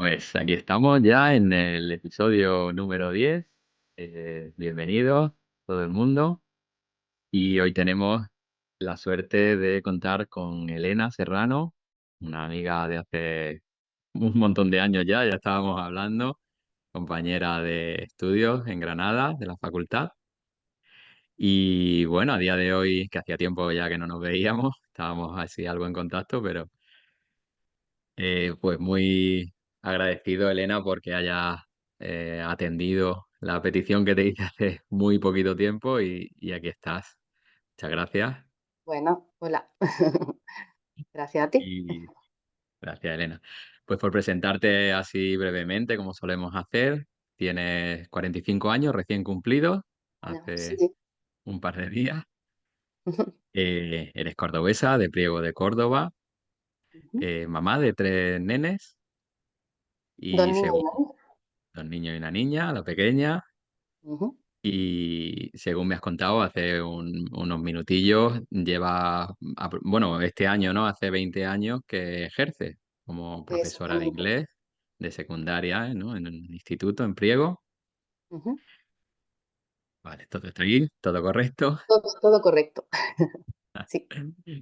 Pues aquí estamos ya en el episodio número 10. Bienvenidos todo el mundo. Y hoy tenemos la suerte de contar con Elena Serrano, una amiga de hace un montón de años ya estábamos hablando, compañera de estudios en Granada, de la facultad. Y bueno, a día de hoy, que hacía tiempo ya que no nos veíamos, estábamos así algo en contacto, pero pues muy agradecido, Elena, porque hayas atendido la petición que te hice hace muy poquito tiempo y aquí estás. Muchas gracias Bueno, hola. Gracias a ti. y gracias, Elena. Pues por presentarte así brevemente, como solemos hacer, tienes 45 años recién cumplidos, Bueno, sí. hace un par de días. Eres cordobesa, de Priego de Córdoba, Ujú. mamá de tres nenes Dos y niños según y una niña. dos niños y una niña, la pequeña. Ujú. Y según me has contado hace unos minutillos, bueno, este año, ¿no? Hace 20 años que ejerce como Eso profesora de mismo. inglés de secundaria, ¿no? En un instituto en Priego. Ujú. Vale, todo está aquí, todo correcto. Todo correcto. Sí.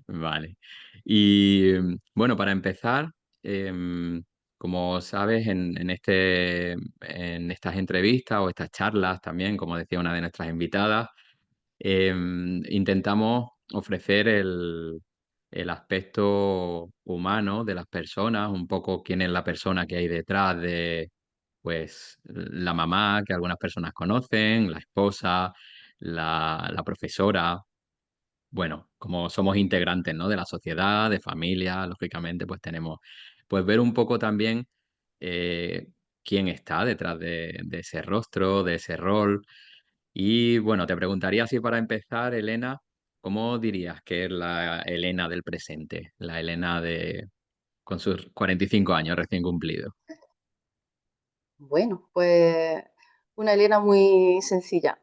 Vale. Y bueno, para empezar, em, como sabes, en estas entrevistas o estas charlas también, como decía una de nuestras invitadas, intentamos ofrecer el aspecto humano de las personas, un poco quién es la persona que hay detrás de, pues, la mamá que algunas personas conocen, la esposa, la profesora. Bueno, como somos integrantes, ¿no? De la sociedad, de familia, lógicamente, pues tenemos, pues ver un poco también eh, quién está detrás de ese rostro, de ese rol. Y bueno, te preguntaría así para empezar, Elena, ¿cómo dirías que es la Elena del presente? La Elena de con sus 45 años recién cumplidos. Bueno, pues una Elena muy sencilla.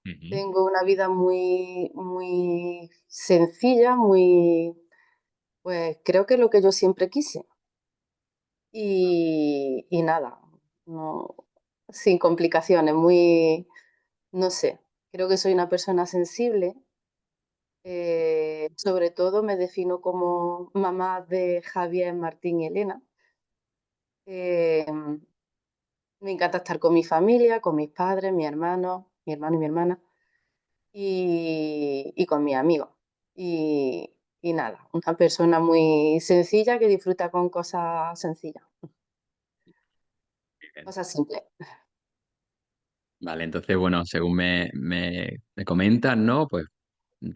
Ujú. Tengo una vida muy sencilla, pues creo que lo que yo siempre quise. Y nada, no, sin complicaciones, no sé, creo que soy una persona sensible. Sobre todo me defino como mamá de Javier, Martín y Elena. Em, Me encanta estar con mi familia, con mis padres, mi hermano y mi hermana, y con mis amigos. Y nada, una persona muy sencilla que disfruta con cosas sencillas, Bien. cosas simples. Vale, entonces, bueno, según me comentas, ¿no? Pues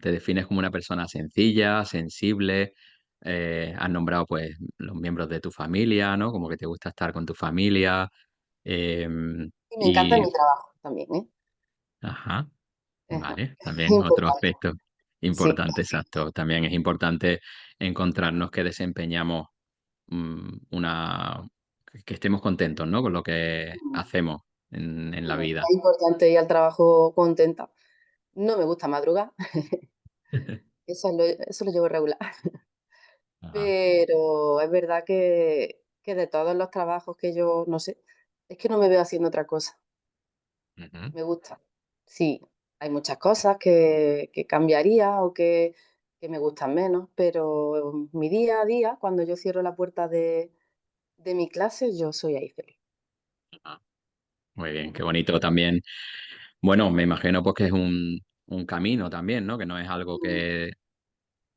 te defines como una persona sencilla, sensible, has nombrado pues los miembros de tu familia, ¿no? Como que te gusta estar con tu familia. Y me encanta Y, mi trabajo también, ¿eh? ajá, Ajá, vale, es también otro importante. aspecto Sí. importante, exacto. También es importante encontrarnos que desempeñamos una, que estemos contentos, ¿no? Con lo que hacemos en la vida. Es importante ir al trabajo contenta. No me gusta madrugar, eso lo llevo regular. Ah, Pero es verdad que de todos los trabajos que yo, no sé, es que no me veo haciendo otra cosa. ujú. Me gusta. Sí, hay muchas cosas que cambiaría o que me gustan menos, pero mi día a día, cuando yo cierro la puerta de mi clase, yo soy ahí feliz. Ah, muy bien, qué Ujú. bonito también. Bueno, me imagino pues que es un camino también, ¿no? Que no es algo Mm.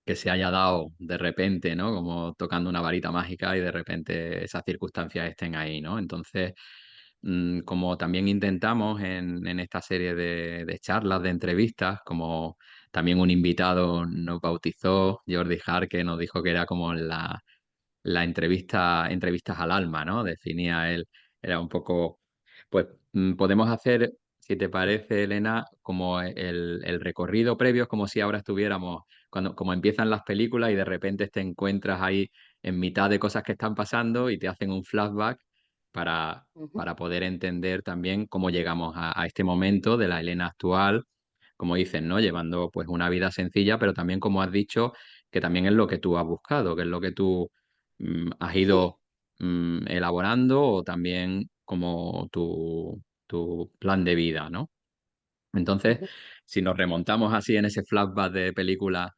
que se haya dado de repente, ¿no? Como tocando una varita mágica y de repente esas circunstancias estén ahí, ¿no? Entonces, como también intentamos en esta serie de charlas, de entrevistas, como también un invitado nos bautizó, Jordi Hark, que nos dijo que era como la entrevistas al alma, ¿no? Definía él, era un poco, pues podemos hacer, si te parece, Elena, como el recorrido previo, es como si ahora estuviéramos, cuando, como empiezan las películas y de repente te encuentras ahí en mitad de cosas que están pasando y te hacen un flashback para, Ujú. para poder entender también cómo llegamos a este momento de la Elena actual, como dicen, ¿no? Llevando pues una vida sencilla, pero también como has dicho, que también es lo que tú has buscado, que es lo que tú has Sí, ido elaborando o también como tu plan de vida, ¿no? Entonces, ujú. si nos remontamos así en ese flashback de película,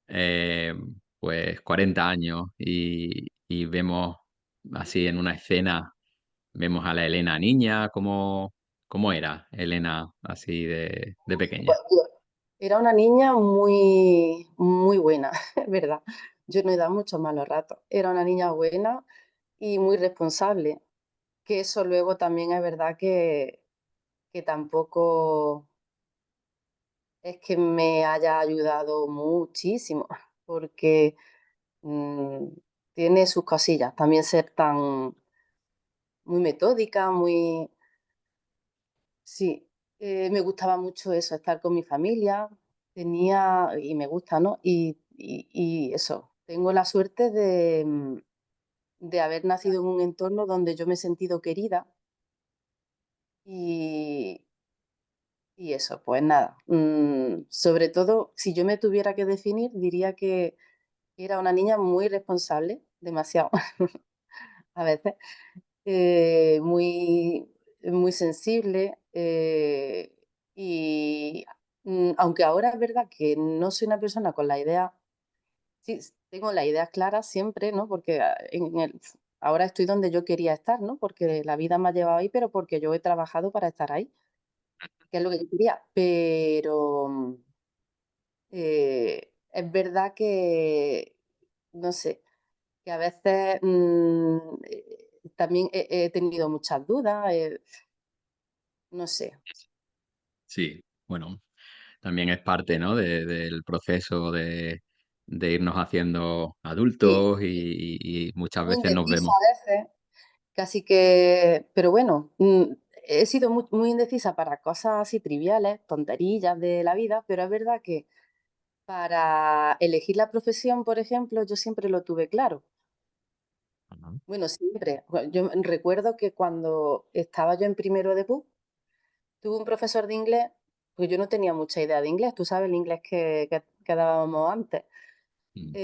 eh, pues 40 años y vemos así en una escena, vemos a la Elena niña, ¿cómo era Elena así de Pues pequeña? yo era una niña muy, muy buena, es verdad. Yo no he dado muchos malos ratos. Era una niña buena y muy responsable, que eso luego también es verdad que tampoco es que me haya ayudado muchísimo, porque mm, tiene sus cosillas. También ser tan muy metódica, muy... Sí, me gustaba mucho eso, estar con mi familia, tenía, y me gusta, ¿no? Y eso, tengo la suerte de haber nacido en un entorno donde yo me he sentido querida y, y eso, pues nada. Sobre todo, si yo me tuviera que definir, diría que era una niña muy responsable, demasiado a veces, muy, muy sensible y aunque ahora es verdad que no soy una persona con la idea, sí, tengo las ideas claras siempre, ¿no? Porque ahora estoy donde yo quería estar, ¿no? Porque la vida me ha llevado ahí, pero porque yo he trabajado para estar ahí, que es lo que yo quería. Pero es verdad que, no sé, que a veces también he tenido muchas dudas, no sé. Sí, bueno, también es parte, ¿no? Del proceso de irnos haciendo Sí, adultos y muchas muy veces nos indecisa vemos. a veces, casi que, pero bueno, he sido muy, muy indecisa para cosas así triviales, tonterillas de la vida, pero es verdad que para elegir la profesión, por ejemplo, yo siempre lo tuve claro. Ujú. Bueno, siempre. Yo recuerdo que cuando estaba yo en primero de PUC, tuve un profesor de inglés, pues yo no tenía mucha idea de inglés, tú sabes el inglés que dábamos antes. Mm.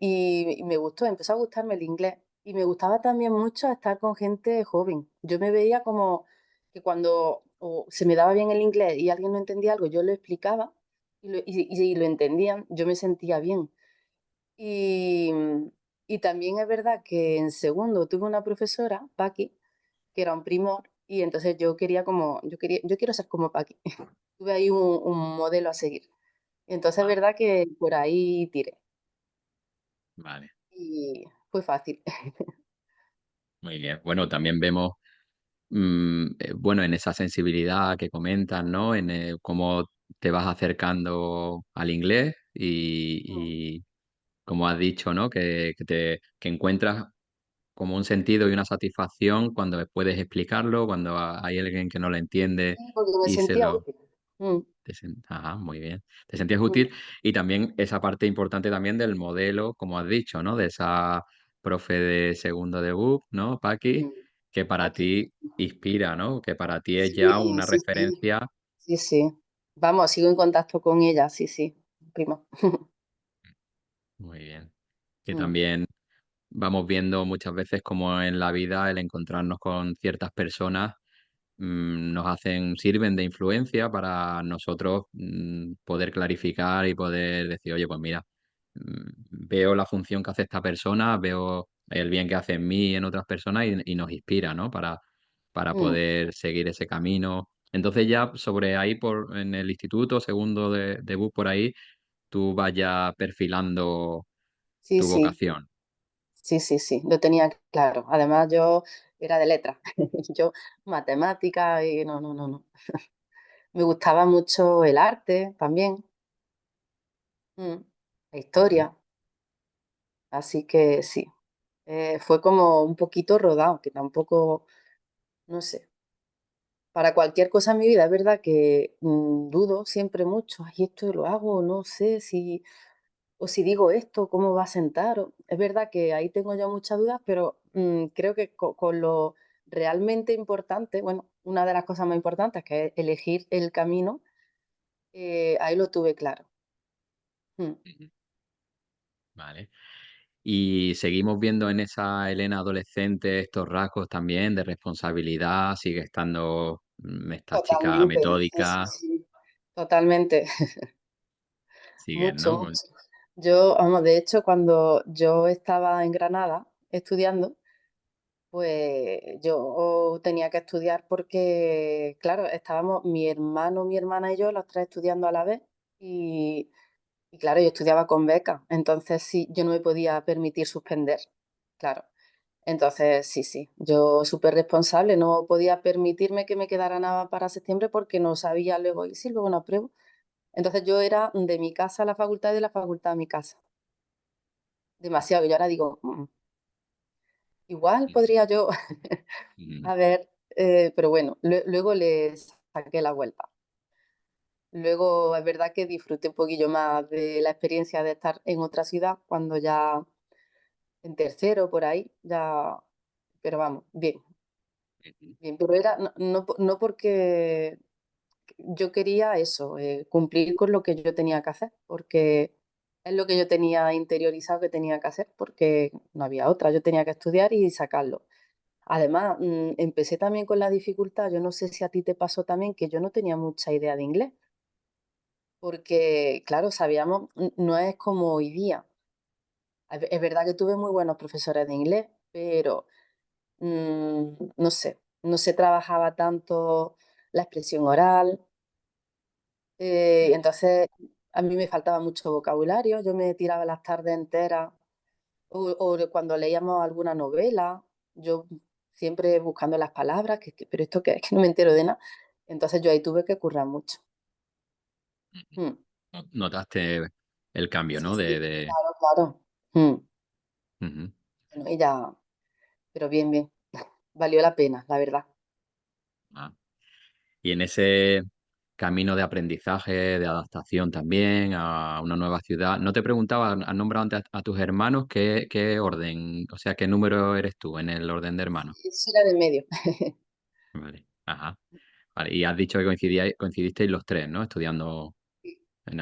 Y me gustó, empezó a gustarme el inglés. Y me gustaba también mucho estar con gente joven. Yo me veía como que cuando o se me daba bien el inglés y alguien no entendía algo, yo lo explicaba y lo entendían, yo me sentía bien. Y, y también es verdad que en segundo tuve una profesora, Paqui, que era un primor, y entonces yo quería como, yo quiero ser como Paqui. Tuve ahí un modelo a seguir. Entonces es Vale, verdad que por ahí tiré. vale, Y fue fácil. muy bien. Bueno, también vemos, bueno, en esa sensibilidad que comentas, ¿no? En cómo te vas acercando al inglés Mm, y como has dicho, ¿no? Que encuentras como un sentido y una satisfacción cuando puedes explicarlo, cuando hay alguien que no lo entiende sí, porque me y se sentía lo... útil. Mm, Ajá, muy bien. Te sentías mm, útil y también esa parte importante también del modelo, como has dicho, ¿no? De esa profe de segundo debut, ¿no? Paqui, mm. que para Aquí. ti inspira, ¿no? Que para ti es ya Sí, una sí, sí, referencia. sí, sí. Vamos, sigo en contacto con ella, sí, sí, primo. Muy bien. Que Mm, también vamos viendo muchas veces como en la vida el encontrarnos con ciertas personas nos hacen, sirven de influencia para nosotros poder clarificar y poder decir, oye, pues mira, veo la función que hace esta persona, veo el bien que hace en mí y en otras personas y nos inspira, ¿no? Para mm. poder seguir ese camino. Entonces ya sobre ahí, en el instituto, segundo de BUP por ahí, tú vas ya perfilando Sí, tu sí, vocación. sí, sí, sí, lo tenía claro. Además, yo era de letras, yo matemática y no, no, no, no. Me gustaba mucho el arte también, mm, la Ujú, historia, así que sí, fue como un poquito rodado, que tampoco, no sé. Para cualquier cosa en mi vida, es verdad que dudo siempre mucho, ay, esto lo hago, no sé si, o si digo esto, cómo va a sentar. Es verdad que ahí tengo yo muchas dudas, pero creo que con lo realmente importante, bueno, una de las cosas más importantes, que es elegir el camino, ahí lo tuve claro. Mm, ujú. Vale. Y seguimos viendo en esa Elena adolescente estos rasgos también de responsabilidad, sigue estando esta chica Totalmente, sí, sí, metódica, sí, totalmente, sigue, mucho, ¿no? mucho. Yo, vamos, de hecho, cuando yo estaba en Granada estudiando, pues yo tenía que estudiar porque, claro, estábamos mi hermano, mi hermana y yo, los tres estudiando a la vez, y, y claro, yo estudiaba con beca, entonces sí, yo no me podía permitir suspender, claro. Entonces, sí, sí, yo súper responsable, no podía permitirme que me quedara nada para septiembre porque no sabía luego, y si luego no apruebo. Entonces yo era de mi casa a la facultad y de la facultad a mi casa. Demasiado. Y yo ahora digo, igual Ujú, podría yo ujú, a ver, pero bueno, luego le saqué la vuelta. Luego es verdad que disfruté un poquillo más de la experiencia de estar en otra ciudad cuando ya en tercero por ahí, ya, pero vamos, bien, ujú, bien. Pero era no porque yo quería eso, cumplir con lo que yo tenía que hacer, porque es lo que yo tenía interiorizado que tenía que hacer, porque no había otra, yo tenía que estudiar y sacarlo. Además, empecé también con la dificultad, yo no sé si a ti te pasó también, que yo no tenía mucha idea de inglés, porque, claro, sabíamos, no es como hoy día. Es verdad que tuve muy buenos profesores de inglés, pero no sé, no se trabajaba tanto la expresión oral. Entonces, a mí me faltaba mucho vocabulario, yo me tiraba las tardes enteras, o cuando leíamos alguna novela, yo siempre buscando las palabras, pero esto que es que no me entero de nada. Entonces yo ahí tuve que currar mucho. ujú. Mm. Notaste el cambio, Sí, ¿no? sí, claro, claro. Mm. Ujú. Bueno, y ya, pero bien, bien. Valió la pena, la verdad. Ah. Y en ese camino de aprendizaje, de adaptación también a una nueva ciudad, no te preguntaba, has nombrado antes a tus hermanos, ¿qué orden, o sea, qué número eres tú en el orden de hermanos? Eso era de medio. Vale, ajá. Vale, y has dicho que coincidisteis los tres, ¿no? Estudiando en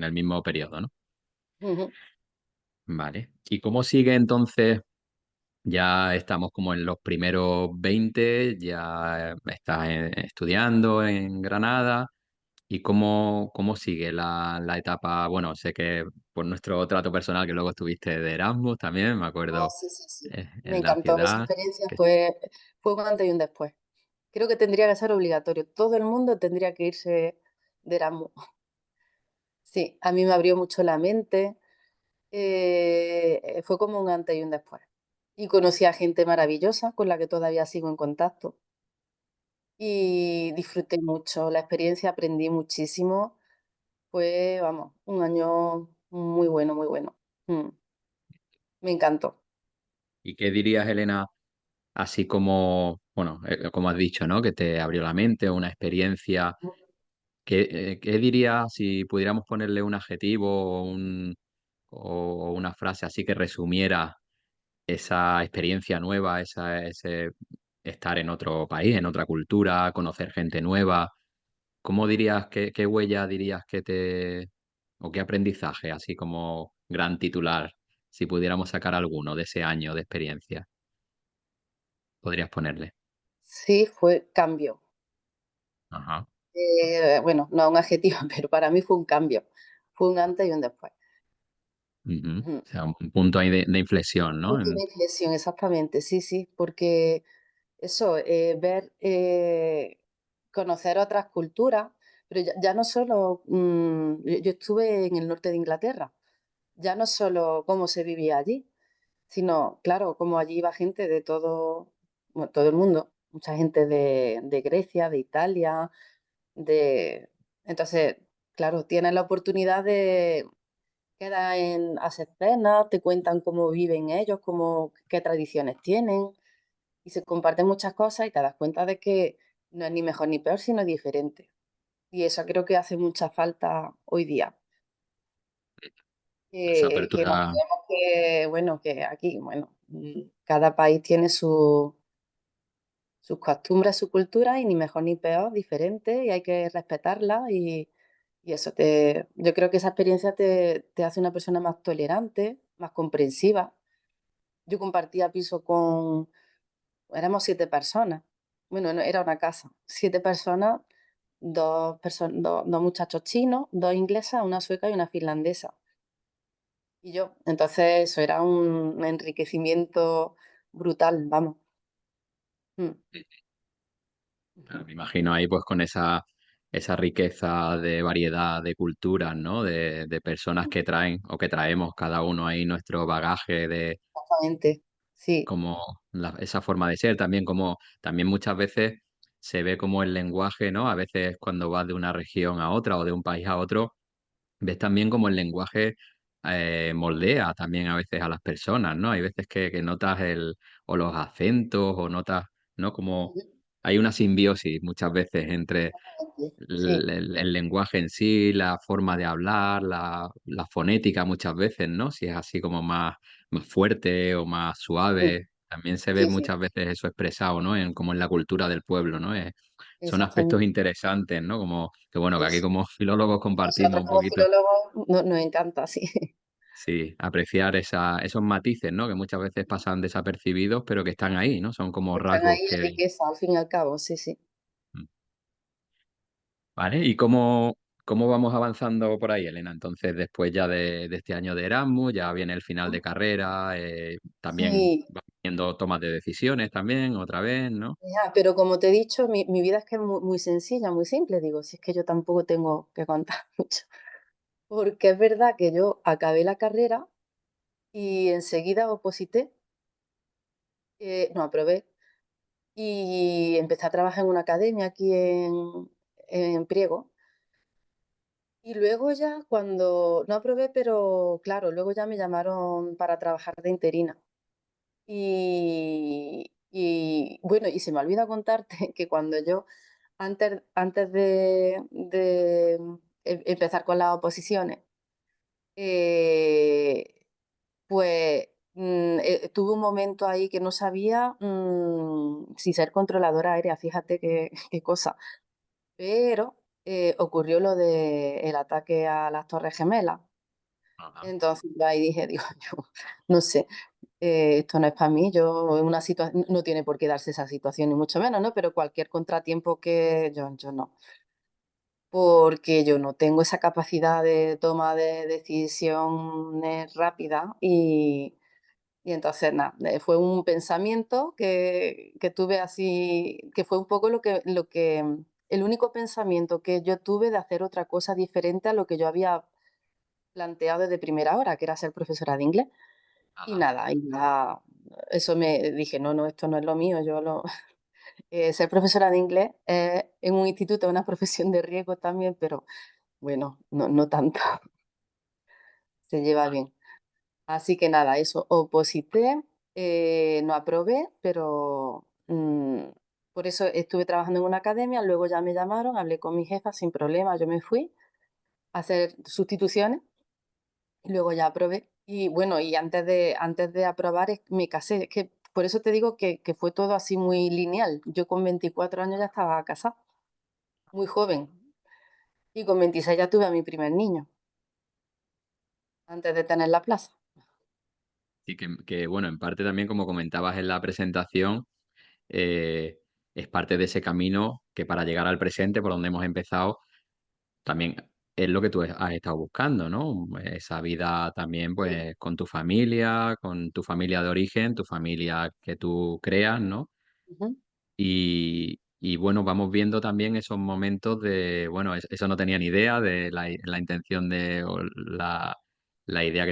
el mismo periodo, ¿no? Ujú. Vale. ¿Y cómo sigue entonces? Ya estamos como en los primeros 20, ya estás estudiando en Granada. ¿Y cómo sigue la etapa? Bueno, sé que por nuestro trato personal, que luego estuviste de Erasmus también, me Ah, acuerdo, sí, sí, sí. Me en la encantó esa ciudad. experiencia, Que, fue un antes y un después. Creo que tendría que ser obligatorio. Todo el mundo tendría que irse de Erasmus. Sí, a mí me abrió mucho la mente. Fue como un antes y un después. Y conocí a gente maravillosa con la que todavía sigo en contacto. Y disfruté mucho la experiencia, aprendí muchísimo. Fue, vamos, un año muy bueno, muy bueno. Mm, Me encantó. ¿Y qué dirías, Elena, así como, bueno, como has dicho, ¿no? Que te abrió la mente, una experiencia. ¿Qué dirías si pudiéramos ponerle un adjetivo o una frase así que resumiera esa experiencia nueva, ese estar en otro país, en otra cultura, conocer gente nueva? ¿Cómo dirías, qué huella dirías o qué aprendizaje, así como gran titular, si pudiéramos sacar alguno de ese año de experiencia, podrías ponerle? Sí, fue cambio. Ajá. Bueno, no un adjetivo, pero para mí fue un cambio. Fue un antes y un después. Ujú. Ujú. O sea, un punto ahí de inflexión, ¿no? Punto de inflexión, exactamente, sí, sí, porque eso, ver, conocer otras culturas, pero ya no solo, yo estuve en el norte de Inglaterra, ya no solo cómo se vivía allí, sino, claro, como allí iba gente de todo, bueno, todo el mundo, mucha gente de Grecia, de Italia, de... Entonces, claro, tienes la oportunidad de quedar en hacer cenas, te cuentan cómo viven ellos, qué tradiciones tienen, y se comparten muchas cosas y te das cuenta de que no es ni mejor ni peor, sino diferente. Y eso creo que hace mucha falta hoy día. Esa Que bueno, apertura. vemos que, bueno, que aquí, bueno, cada país tiene sus costumbres, su cultura, y ni mejor ni peor, diferente, y hay que respetarla. Y eso, yo creo que esa experiencia te hace una persona más tolerante, más comprensiva. yo compartía piso con, éramos 7 personas. Bueno, no, era una casa, 7 personas, 2 muchachos chinos, 2 inglesas, una sueca y una finlandesa. Y yo, entonces eso era un enriquecimiento brutal, vamos. Mm. Claro, me imagino ahí pues con esa riqueza de variedad de culturas, ¿no? De personas que traen o que traemos cada uno ahí nuestro bagaje de Exactamente, sí. como esa forma de ser, también como también muchas veces se ve como el lenguaje, ¿no? A veces cuando vas de una región a otra o de un país a otro, ves también como el lenguaje moldea también a veces a las personas, ¿no? Hay veces que notas o los acentos o notas, ¿no? Como Ujú, hay una simbiosis muchas veces entre sí. el lenguaje en sí, la forma de hablar, la fonética muchas veces, ¿no? Si es así como más fuerte o más Mm, suave, también se ve sí, sí, muchas veces eso expresado, ¿no? Como en la cultura del pueblo, ¿no? Son aspectos exactamente. interesantes, ¿no? Como que bueno, que aquí Eso. como filólogos compartimos Nosotros un como poquito, filólogos nos encanta, sí. sí, apreciar esos matices, ¿no? Que muchas veces pasan desapercibidos, pero que están ahí, ¿no? Son como Están rasgos ahí la que... riqueza, al fin y al cabo, sí, sí. mm. Vale, ¿y cómo vamos avanzando por ahí, Elena? Entonces, después ya de este año de Erasmus, ya viene el final de carrera, también Sí, va viendo tomas de decisiones también, otra vez, ¿no? ya, pero como te he dicho, mi vida es que es muy sencilla, muy simple. Digo, si es que yo tampoco tengo que contar mucho. Porque es verdad que yo acabé la carrera y enseguida oposité, no, aprobé y empecé a trabajar en una academia aquí en Priego. Y luego ya cuando no aprobé, pero claro, luego ya me llamaron para trabajar de interina. Y bueno, y se me olvida contarte que cuando yo, antes de empezar con las oposiciones, eh, pues tuve un momento ahí que no sabía si ser controladora aérea, fíjate qué, qué cosa. Pero ocurrió lo del ataque a las Torres Gemelas. Ajá. Entonces yo ahí dije, digo, yo no sé, esto no es para mí, yo en una situación, no tiene por qué darse esa situación, ni mucho menos, ¿no? Pero cualquier contratiempo que yo no, porque yo no tengo esa capacidad de toma de decisiones rápida y entonces nada, fue un pensamiento que tuve así, que fue un poco el único pensamiento que yo tuve de hacer otra cosa diferente a lo que yo había planteado desde primera hora, que era ser profesora de inglés. Ajá. Y nada, eso me dije: "No, no, esto no es lo mío, yo lo". Ser profesora de inglés, en un instituto es una profesión de riesgo también, pero bueno, no tanto, se lleva bien. Así que nada, eso, oposité, no aprobé, pero, por eso estuve trabajando en una academia, luego ya me llamaron, hablé con mi jefa sin problema, yo me fui a hacer sustituciones. Y luego ya aprobé. Y bueno, y antes de aprobar me casé. Es que por eso te digo que fue todo así muy lineal. Yo con 24 años ya estaba casada, muy joven. Y con 26 ya tuve a mi primer niño, antes de tener la plaza. Y que, bueno, en parte también, como comentabas en la presentación, eh, es parte de ese camino que para llegar al presente, por donde hemos empezado, también es lo que tú has estado buscando, ¿no? Esa vida también, Sí. pues, con tu familia de origen, tu familia que tú creas, ¿no? Ujú. Y bueno, vamos viendo también esos momentos de, bueno, eso no tenía ni idea de la intención o la idea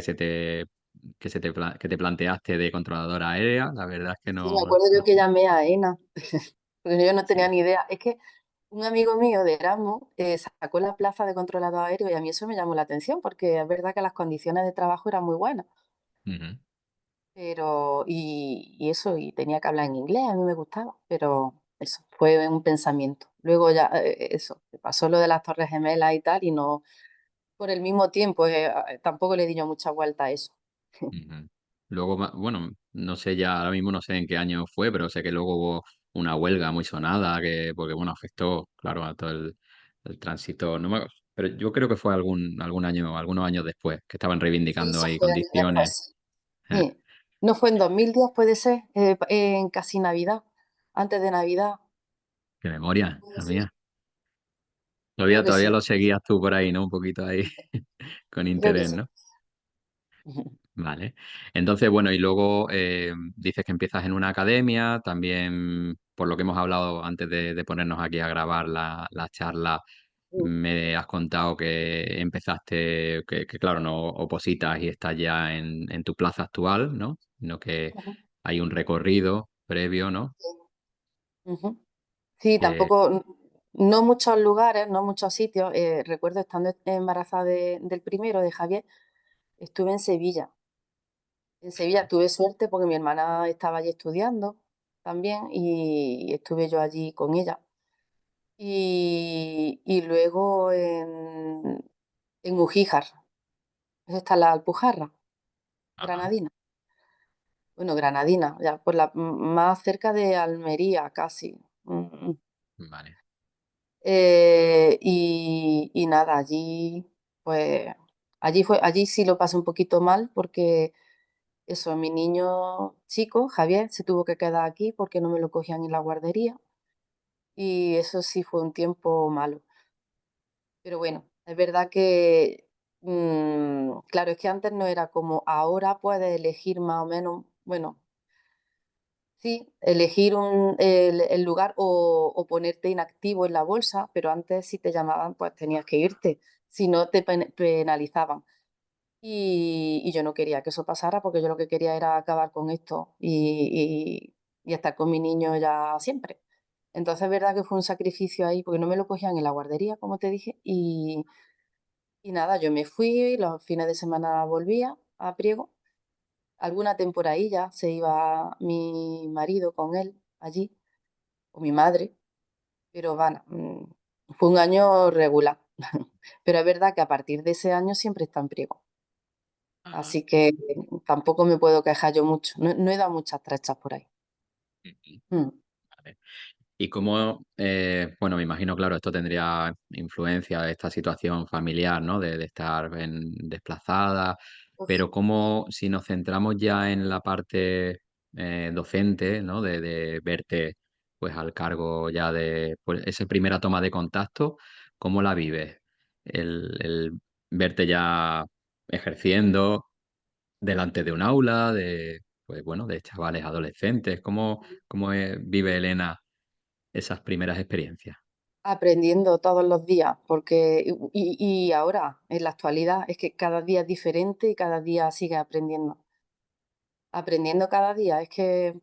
que te planteaste de controladora aérea. La verdad es que Sí, me no, acuerdo yo que llamé a ENA, porque yo no tenía sí. ni idea. Es que un amigo mío de Erasmus sacó la plaza de controlador aéreo y a mí eso me llamó la atención, porque es verdad que las condiciones de trabajo eran muy buenas. Ujú, Pero y eso, y tenía que hablar en inglés, a mí me gustaba, pero eso, fue un pensamiento. Luego ya, eso, me pasó lo de las Torres Gemelas y tal, y no por el mismo tiempo, tampoco le di yo mucha vuelta a eso. ujú. Luego, bueno, no sé ya, ahora mismo no sé en qué año fue, pero sé que luego hubo una huelga muy sonada, porque bueno, afectó, claro, a todo el tránsito. No pero yo creo que fue algún año, algunos años después, que estaban Sí, reivindicando eso ahí fue años condiciones. después. eh, Sí. No fue en 2010, puede ser, en casi Navidad, antes de Navidad, Qué memoria, puede la ser. mía. Creo que Todavía sí, lo seguías tú por ahí, ¿no? Un poquito ahí con creo que interés, sí. ¿no? Vale. Entonces, bueno, y luego dices que empiezas en una academia, también por lo que hemos hablado antes de ponernos aquí a grabar la charla, me has contado que empezaste, que claro, no opositas y estás ya en tu plaza actual, ¿no? Sino que Ujú. hay un recorrido previo, ¿no? Ujú. Sí, Que, tampoco, no muchos lugares, no muchos sitios. Recuerdo estando embarazada del primero, de Javier, estuve en Sevilla. En Sevilla tuve suerte porque mi hermana estaba allí estudiando también y estuve yo allí con ella. Y luego en Ugíjar, eso está la Alpujarra, ajá, Granadina. Bueno, Granadina, ya por más cerca de Almería casi. vale. Y nada, allí, pues, allí sí lo pasé un poquito mal porque eso, mi niño chico, Javier, se tuvo que quedar aquí porque no me lo cogían en la guardería y eso sí fue un tiempo malo. Pero bueno, es verdad que, claro, es que antes no era como ahora puedes elegir más o menos, bueno, sí, elegir el lugar o ponerte inactivo en la bolsa, pero antes si te llamaban, pues tenías que irte, si no te penalizaban. Y yo no quería que eso pasara porque yo lo que quería era acabar con esto y estar con mi niño ya siempre. Entonces es verdad que fue un sacrificio ahí porque no me lo cogían en la guardería, como te dije, y nada, yo me fui, los fines de semana volvía a Priego. Alguna temporadilla se iba mi marido con él allí o mi madre, pero bueno, fue un año regular. Pero es verdad que a partir de ese año siempre está en Priego, Ajá. así que tampoco me puedo quejar yo mucho. No he dado muchas trachas por ahí. Ujú. Mm. Vale. Y cómo, bueno, me imagino, claro, esto tendría influencia, esta situación familiar, ¿no? De estar desplazada, Uf, pero cómo, si nos centramos ya en la parte docente, ¿no? De verte, pues, al cargo ya de, pues, esa primera toma de contacto, ¿cómo la vives? El verte ya ejerciendo delante de un aula, de, pues, bueno, de chavales adolescentes, ¿cómo vive Elena esas primeras experiencias? aprendiendo todos los días, porque y ahora, en la actualidad, es que cada día es diferente y cada día sigue aprendiendo. Aprendiendo cada día, es que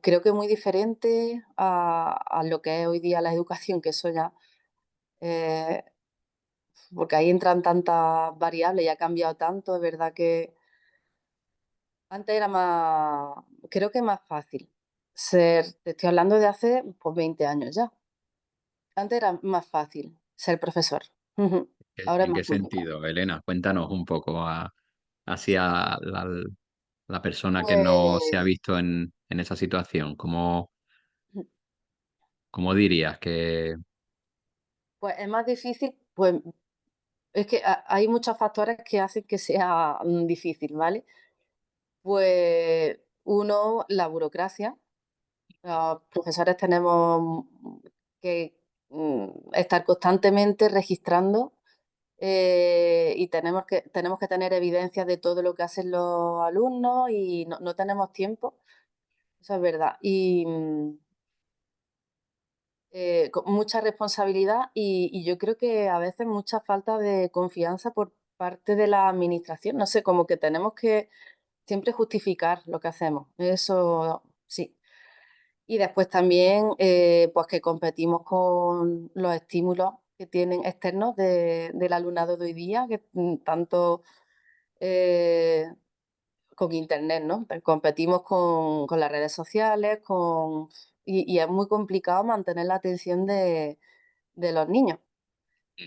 creo que muy diferente a lo que es hoy día la educación, que eso ya, eh, porque ahí entran tantas variables y ha cambiado tanto, es verdad que antes era más, creo que más fácil ser, te estoy hablando de hace pues 20 años ya. Antes era más fácil ser profesor. Ujú. Ahora es ¿En más qué complicado. sentido, Elena? Cuéntanos un poco hacia la persona que no se ha Pues, visto en esa situación. ¿Cómo dirías que... pues es más difícil, pues es que hay muchos factores que hacen que sea difícil, ¿vale? Pues uno, la burocracia. Los profesores tenemos que estar constantemente registrando y tenemos que tener evidencia de todo lo que hacen los alumnos y no tenemos tiempo, eso es verdad. Y con mucha responsabilidad y yo creo que a veces mucha falta de confianza por parte de la administración. No sé, como que tenemos que siempre justificar lo que hacemos. Eso sí. Y después también, pues que competimos con los estímulos que tienen externos del alumnado de hoy día, que tanto con internet, ¿no? Competimos con las redes sociales, y es muy complicado mantener la atención de los niños,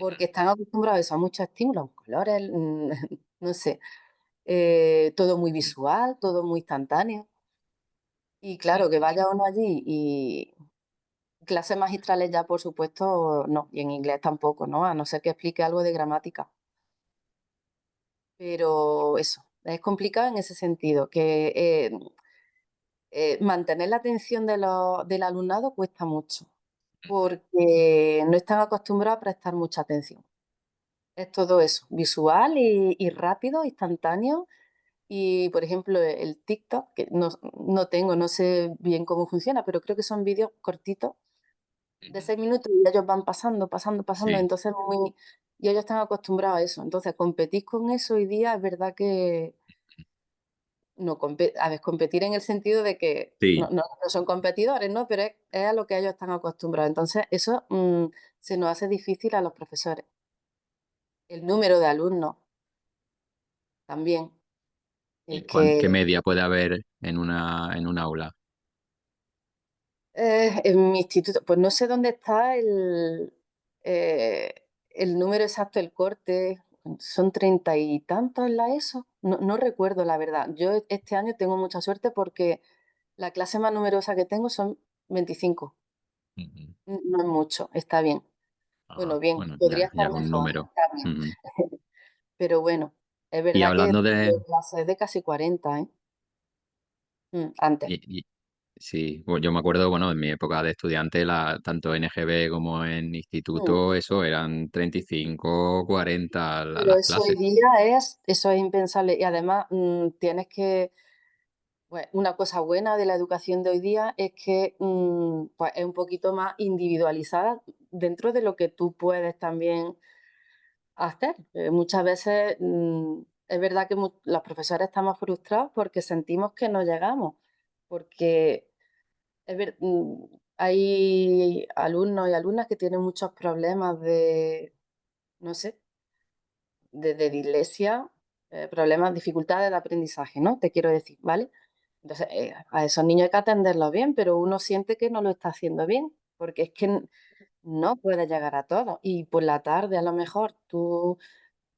porque están acostumbrados a eso, a muchos estímulos, colores, no sé, todo muy visual, todo muy instantáneo. Y claro, que vaya uno allí y clases magistrales ya, por supuesto, no, y en inglés tampoco, ¿no? A no ser que explique algo de gramática. Pero eso. Es complicado en ese sentido, que mantener la atención del alumnado cuesta mucho, porque no están acostumbrados a prestar mucha atención. Es todo eso, visual y rápido, instantáneo. Y, por ejemplo, el TikTok, que no tengo, no sé bien cómo funciona, pero creo que son vídeos cortitos de Ujú. 6 minutos y ellos van pasando, pasando, pasando, Sí, entonces muy y ellos están acostumbrados a eso. Entonces, competir con eso hoy día es verdad que no a ver, competir en el sentido de que sí, no son competidores, ¿no? Pero es a lo que ellos están acostumbrados. Entonces, eso, se nos hace difícil a los profesores. El número de alumnos también, ¿y es qué que, media puede haber en un aula? en mi instituto, pues no sé dónde está eh, el número exacto, el corte, son 30 y tantos en la ESO, no recuerdo la verdad. Yo este año tengo mucha suerte porque la clase más numerosa que tengo son 25. Ujú. No es mucho, está bien. Bueno, bien, Bueno, podría ya estar es un mejor, número. está bien. Ujú. Pero bueno, es Y verdad que hablando de, tuve clases de casi 40, ¿eh? Antes. y- sí, bueno, yo me acuerdo, bueno, en mi época de estudiante, tanto en EGB como en Mm. instituto, eso eran 35, 40 Pero las eso hoy clases. día eso es impensable. Y además, tienes que, pues, una cosa buena de la educación de hoy día es que, pues, es un poquito más individualizada dentro de lo que tú puedes también hacer. Muchas veces, es verdad que los profesores estamos frustrados porque sentimos que no llegamos, porque hay alumnos y alumnas que tienen muchos problemas de, no sé, de dislexia, problemas, dificultades de aprendizaje, ¿no? Te quiero decir, ¿vale? Entonces, a esos niños hay que atenderlos bien, pero uno siente que no lo está haciendo bien, porque es que no puede llegar a todo. Y por la tarde, a lo mejor, tú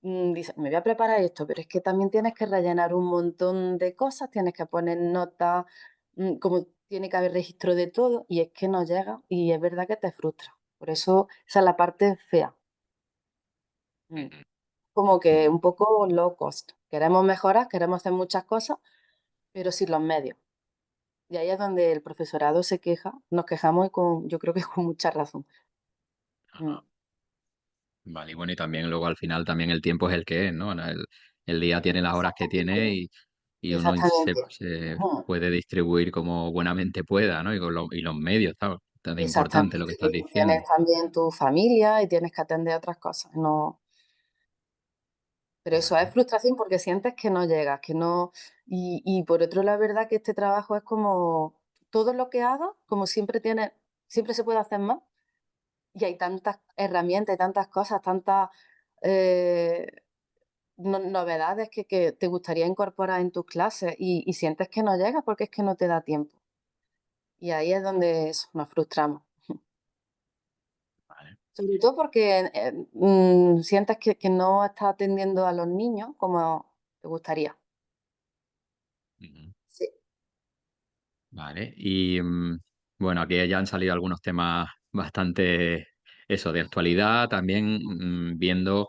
dices, me voy a preparar esto, pero es que también tienes que rellenar un montón de cosas, tienes que poner notas, como tiene que haber registro de todo, y es que no llega, y es verdad que te frustra. Por eso, esa es la parte fea. Mm. Ujú. Como que Mm. un poco low cost. Queremos mejorar, queremos hacer muchas cosas, pero sin los medios. Y ahí es donde el profesorado se queja, nos quejamos y yo creo que con mucha razón. Mm. Ajá. Vale, y bueno, y también luego al final también el tiempo es el que es, ¿no? El día tiene las horas que tiene Exactamente, y uno exactamente. se Ujú. puede distribuir como buenamente pueda, ¿no? Y los medios, ¿sabes? Tan importante lo que Exactamente. estás Y tú tienes diciendo. también tu familia y tienes que atender a otras cosas. No, pero eso es Vale. frustración porque sientes que no llegas, que no. Y por otro, la verdad que este trabajo es como todo lo que hagas, como siempre se puede hacer más. Y hay tantas herramientas, hay tantas cosas, tantas eh, novedades que te gustaría incorporar en tus clases y sientes que no llegas porque es que no te da tiempo. Y ahí es donde nos frustramos. Vale. Sobre todo porque sientes que no estás atendiendo a los niños como te gustaría. Ujú. Sí. Vale. Y bueno, aquí ya han salido algunos temas bastante, eso, de actualidad, también viendo,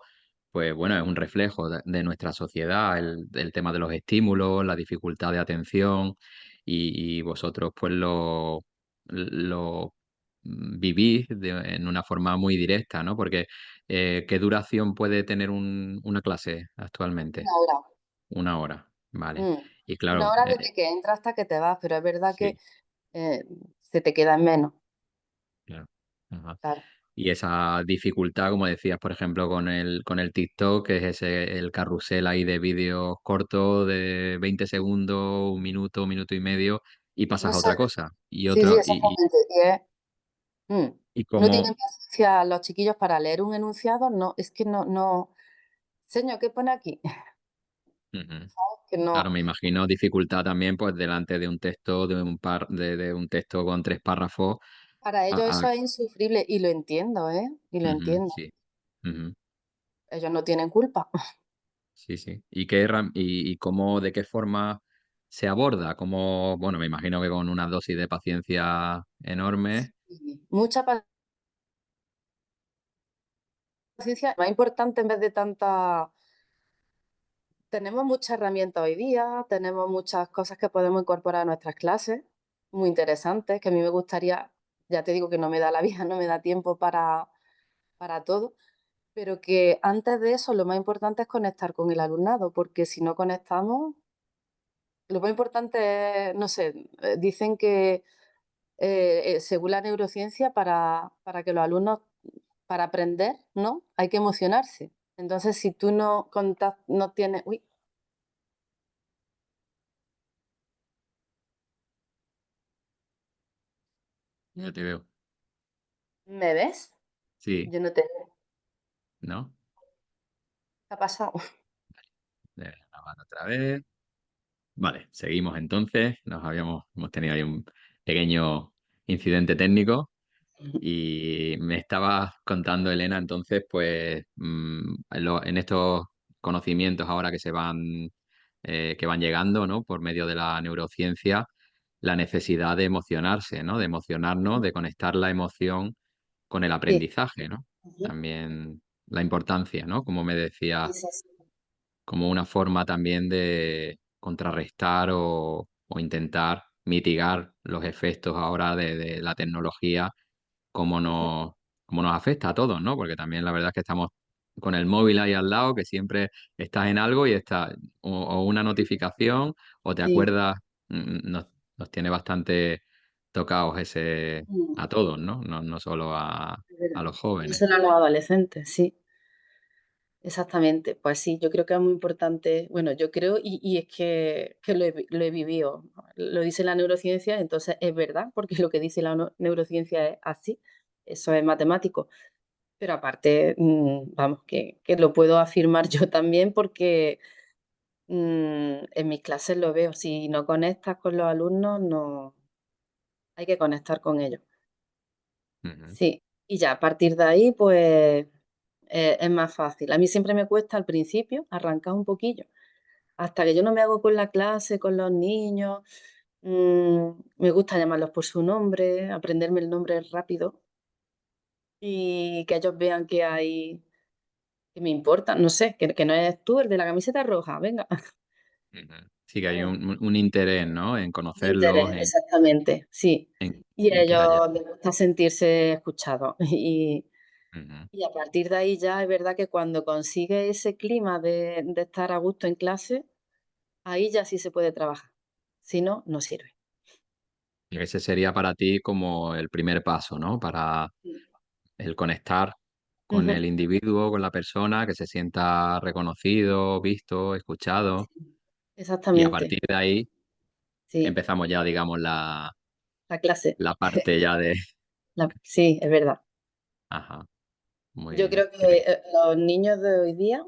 pues bueno, es un reflejo de nuestra sociedad, el tema de los estímulos, la dificultad de atención, y vosotros pues lo vivís en una forma muy directa, ¿no? Porque ¿qué duración puede tener una clase actualmente? Una hora. 1 hora, vale. Mm. Y Una claro, hora desde que entras hasta que te vas, pero es verdad que sí. eh, se te queda en menos. Claro. Ajá. Claro. Y esa dificultad, como decías, por ejemplo, con el TikTok, que es el carrusel ahí de vídeos cortos de 20 segundos, 1 minuto, 1 minuto y medio, y No pasas a sé. otra cosa. Y Sí, sí, otro, exactamente. Mm, y no tienen como, paciencia los chiquillos para leer un enunciado, no, es que no. Señor, ¿qué pone aquí? ujú. Que Claro, no. me imagino dificultad también, pues, delante de un texto, de un texto con 3 párrafos. Para ellos a- eso a- es insufrible y lo entiendo, ¿eh? Y lo Ujú, entiendo. sí. Ujú. Ellos no tienen culpa. Sí, sí. ¿Y y cómo, de qué forma se aborda? Como, bueno, me imagino que con una dosis de paciencia enorme. Y mucha paciencia. Más importante en vez de tanta tenemos muchas herramientas hoy día, tenemos muchas cosas que podemos incorporar a nuestras clases, muy interesantes, que a mí me gustaría, ya te digo que no me da la vida, no me da tiempo para todo, pero que antes de eso lo más importante es conectar con el alumnado, porque si no conectamos, lo más importante es, no sé, dicen que según la neurociencia, para que los alumnos, para aprender, ¿no? Hay que emocionarse. Entonces, si tú no tienes... Uy, Yo te veo. ¿me ves? Sí, Yo no te veo. ¿no? ¿Qué ha pasado? De grabar otra vez. Vale, seguimos entonces. Hemos tenido ahí un pequeño incidente técnico y me estaba contando Elena, entonces, pues, en estos conocimientos ahora que van llegando, ¿no? Por medio de la neurociencia, la necesidad de emocionarse, ¿no? De emocionarnos, de conectar la emoción con el Sí, aprendizaje, ¿no? ujú, También la importancia, ¿no? Como me decía, es así. como una forma también de contrarrestar o intentar mitigar los efectos ahora de la tecnología, cómo Ujú, nos, cómo nos afecta a todos, ¿no? Porque también la verdad es que estamos con el móvil ahí al lado, que siempre estás en algo y está o una notificación o te sí, acuerdas, nos tiene bastante tocados mm, a todos, ¿no? No solo es a verdad. los No jóvenes. solo a los adolescentes, sí. Exactamente, pues sí, yo creo que es muy importante, bueno, yo creo y es que lo he vivido, lo dice la neurociencia, entonces es verdad, porque lo que dice la neurociencia es así, eso es matemático, pero aparte, vamos, que lo puedo afirmar yo también porque en mis clases lo veo, si no conectas con los alumnos, no hay que conectar con ellos, Ujú, sí, y ya a partir de ahí, pues es más fácil. A mí siempre me cuesta al principio arrancar un poquillo. Hasta que yo no me hago con la clase, con los niños, me gusta llamarlos por su nombre, aprenderme el nombre rápido y que ellos vean que me importa, no sé, que no eres tú el de la camiseta roja, venga, ujú. Sí que hay ¿sabes? un interés, ¿no? En Un interés, conocerlos, exactamente, sí. Y a en que haya. ellos les gusta sentirse escuchados. Ujú, Y a partir de ahí ya es verdad que cuando consigue ese clima de estar a gusto en clase, ahí ya sí se puede trabajar. Si no, no sirve. y ese sería para ti como el primer paso, ¿no? Para Sí. el conectar con Ujú. el individuo, con la persona, que se sienta reconocido, visto, escuchado, y a Exactamente, partir de ahí sí, empezamos ya, digamos, la clase. la parte ya de... Sí, es verdad. Ajá, muy Yo bien. creo que, los niños de hoy día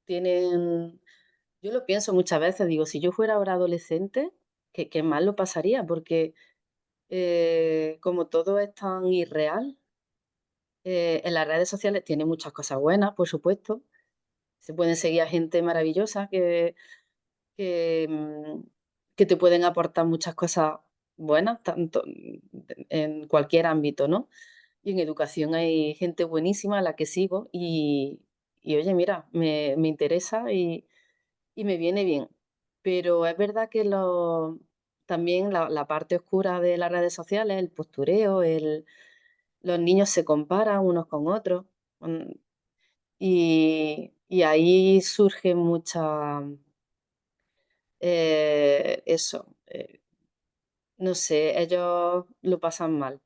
tienen yo lo pienso muchas veces, digo, si yo fuera ahora adolescente, qué mal lo pasaría, porque, como todo es tan irreal, en las redes sociales tiene muchas cosas buenas, por supuesto. Se pueden seguir a gente maravillosa que, que te pueden aportar muchas cosas buenas, tanto en cualquier ámbito, ¿no? Y en educación hay gente buenísima a la que sigo y oye, mira, me interesa y me viene bien. Pero es verdad que también la parte oscura de las redes sociales, el postureo, los niños se comparan unos con otros, mm, y ahí surge mucha, eso, no sé, ellos lo pasan mal.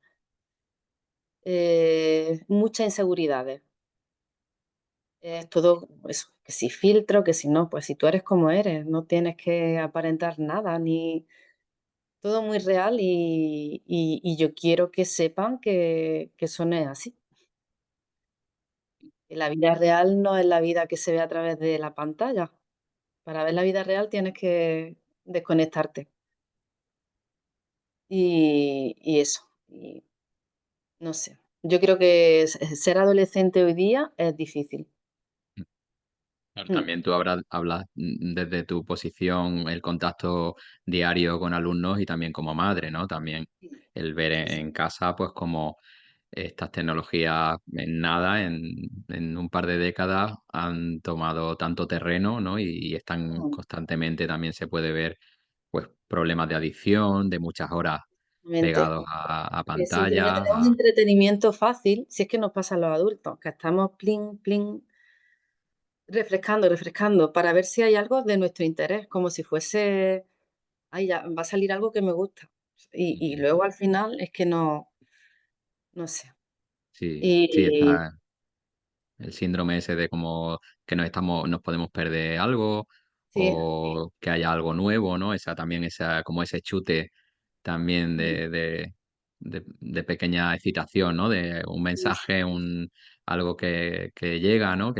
Muchas inseguridades. Es todo eso, que si filtro, que si no, pues si tú eres como eres, no tienes que aparentar nada, ni todo muy real y yo quiero que sepan que eso no es así. Que la vida real no es la vida que se ve a través de la pantalla. Para ver la vida real tienes que desconectarte. Y eso, y no sé. Yo creo que ser adolescente hoy día es difícil. Claro, Mm, también tú hablas desde tu posición, el contacto diario con alumnos y también como madre, ¿no? También sí, el ver sí, sí. en casa, pues como estas tecnologías en nada, en un par de décadas, han tomado tanto terreno, ¿no? Y están Mm, constantemente, también se puede ver, pues, problemas de adicción, de muchas horas exactamente. pegados a Que simplemente pantallas, es un entretenimiento fácil, si es que nos pasa a los adultos, que estamos plin, plin, refrescando, refrescando, para ver si hay algo de nuestro interés, como si fuese, ay, ya va a salir algo que me gusta. Y ujú, luego al final es que no, no sé. sí, sí, Y está el síndrome ese de como que nos podemos perder algo sí, o que haya algo nuevo, ¿no? Como ese chute también mm, de pequeña excitación, ¿no? De un sí, sí, mensaje, sí, sí. algo que llega, ¿no?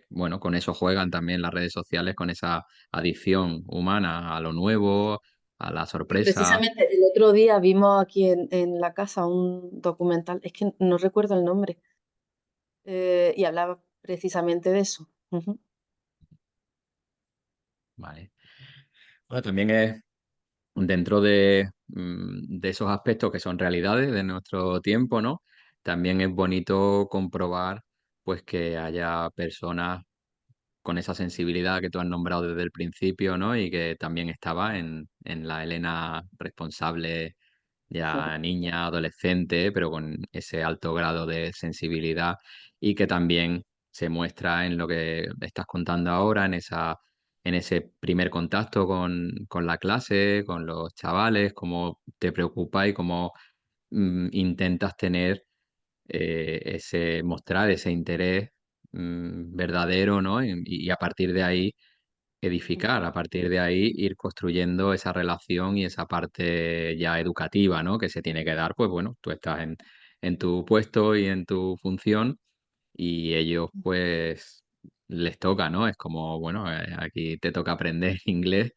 Bueno, con eso juegan también las redes sociales, con esa adicción humana a lo nuevo, a la Sí, sorpresa. precisamente el otro día vimos aquí en la casa un documental, es que no recuerdo el nombre, y hablaba precisamente de eso. Ujú, Vale. Bueno, también es dentro de esos aspectos que son realidades de nuestro tiempo, ¿no? También es bonito comprobar, pues, que haya personas con esa sensibilidad que tú has nombrado desde el principio, ¿no? Y que también estaba en la Elena responsable, ya niña, adolescente, pero con ese alto grado de sensibilidad y que también se muestra en lo que estás contando ahora, en ese primer contacto con la clase, con los chavales, cómo te preocupa y cómo intentas mostrar ese interés verdadero, ¿no? Y a partir de ahí edificar, a partir de ahí ir construyendo esa relación y esa parte ya educativa, ¿no? Que se tiene que dar, pues bueno, tú estás en tu puesto y en tu función y ellos pues les toca, ¿no? Es como, bueno, aquí te toca aprender inglés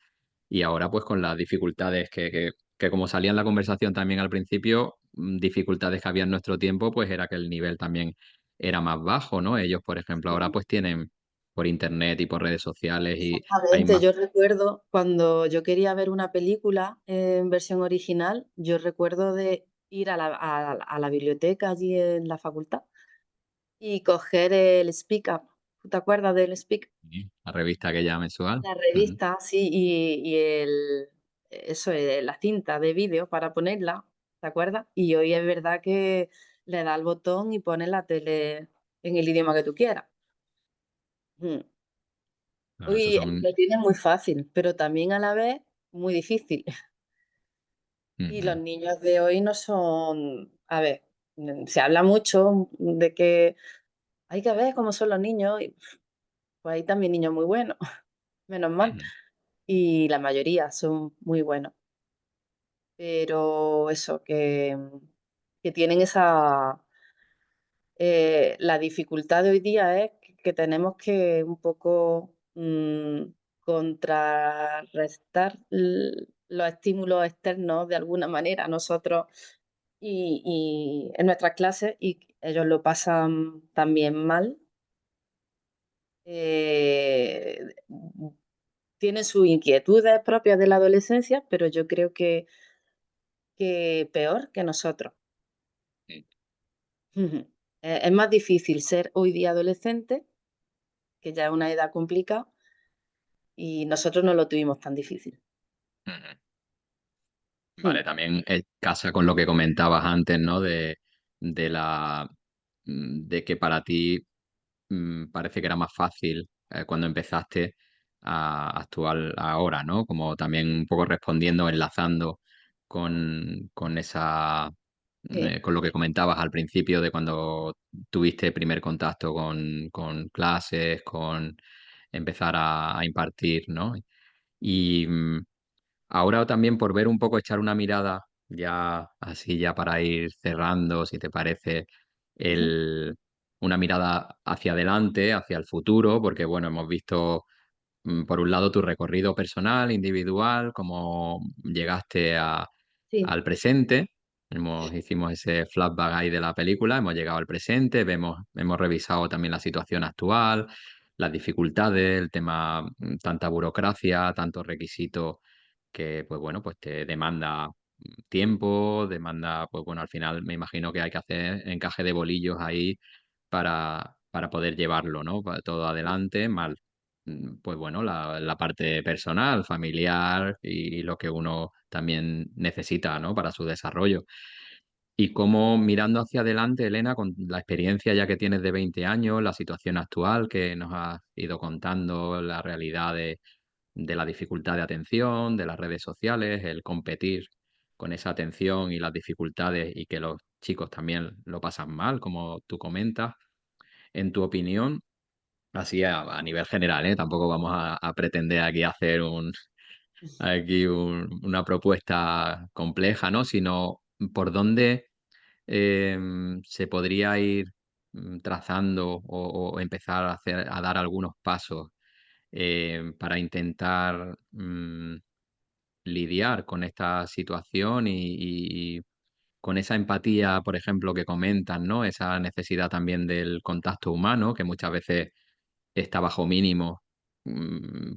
y ahora pues con las dificultades que como salía en la conversación también al principio, dificultades que había en nuestro tiempo, pues era que el nivel también era más bajo, ¿no? Ellos, por ejemplo, ahora sí. pues tienen por internet y por redes sociales y hay Exactamente, más. yo recuerdo cuando yo quería ver una película en versión original, yo recuerdo de ir a la biblioteca allí en la facultad y coger el Speak Up. ¿Tú te acuerdas del Speak? Sí, la revista aquella mensual. La Ujú, revista, sí, y eso, la cinta de vídeo para ponerla, ¿te acuerdas? Y hoy es verdad que le das al botón y pones la tele en el idioma que tú quieras. Mm. claro, esos Hoy son. lo tienes muy fácil, pero también a la vez muy difícil. Y los Ujú, niños de hoy no son, a ver, se habla mucho de que hay que ver cómo son los niños, y pues hay también niños muy buenos, menos mal, ujú, y la mayoría son muy buenos. Pero eso, que tienen esa, la dificultad de hoy día es que tenemos que un poco contrarrestar los estímulos externos de alguna manera nosotros y en nuestras clases y ellos lo pasan también mal. eh, Tienen sus inquietudes propias de la adolescencia, pero yo creo que peor que nosotros. sí, Ujú. Es más difícil ser hoy día adolescente, que ya es una edad complicada, y nosotros no lo tuvimos tan difícil. ujú. Mm, Vale, también casa con lo que comentabas antes, ¿no? De que para ti parece que era más fácil cuando empezaste a actuar ahora, ¿no? Como también un poco respondiendo, enlazando con sí, con lo que comentabas al principio de cuando tuviste primer contacto con clases, con empezar a impartir, ¿no? Y ahora también por ver un poco, echar una mirada, ya así ya para ir cerrando, si te parece, ujú, el, una mirada hacia adelante, hacia el futuro, porque bueno, hemos visto por un lado tu recorrido personal, individual, cómo llegaste sí, al presente. Hicimos ese flashback ahí de la película, hemos llegado al presente, hemos revisado también la situación actual, las dificultades, el tema, tanta burocracia, tantos requisitos que, pues bueno, pues te demanda tiempo, demanda, pues bueno, al final me imagino que hay que hacer encaje de bolillos ahí para poder llevarlo, ¿no? Todo adelante, mal. Pues bueno, la parte personal, familiar y lo que uno también necesita, ¿no? Para su desarrollo. Y cómo mirando hacia adelante, Elena, con la experiencia ya que tienes de 20 años, la situación actual que nos has ido contando, la realidad de la dificultad de atención, de las redes sociales, el competir con esa atención y las dificultades y que los chicos también lo pasan mal, como tú comentas. En tu opinión, así a nivel general, ¿eh? Tampoco vamos a pretender aquí hacer una propuesta compleja, ¿no? Sino por dónde se podría ir trazando o empezar a dar algunos pasos para intentar lidiar con esta situación y con esa empatía, por ejemplo, que comentan, ¿no? Esa necesidad también del contacto humano, que muchas veces está bajo mínimo,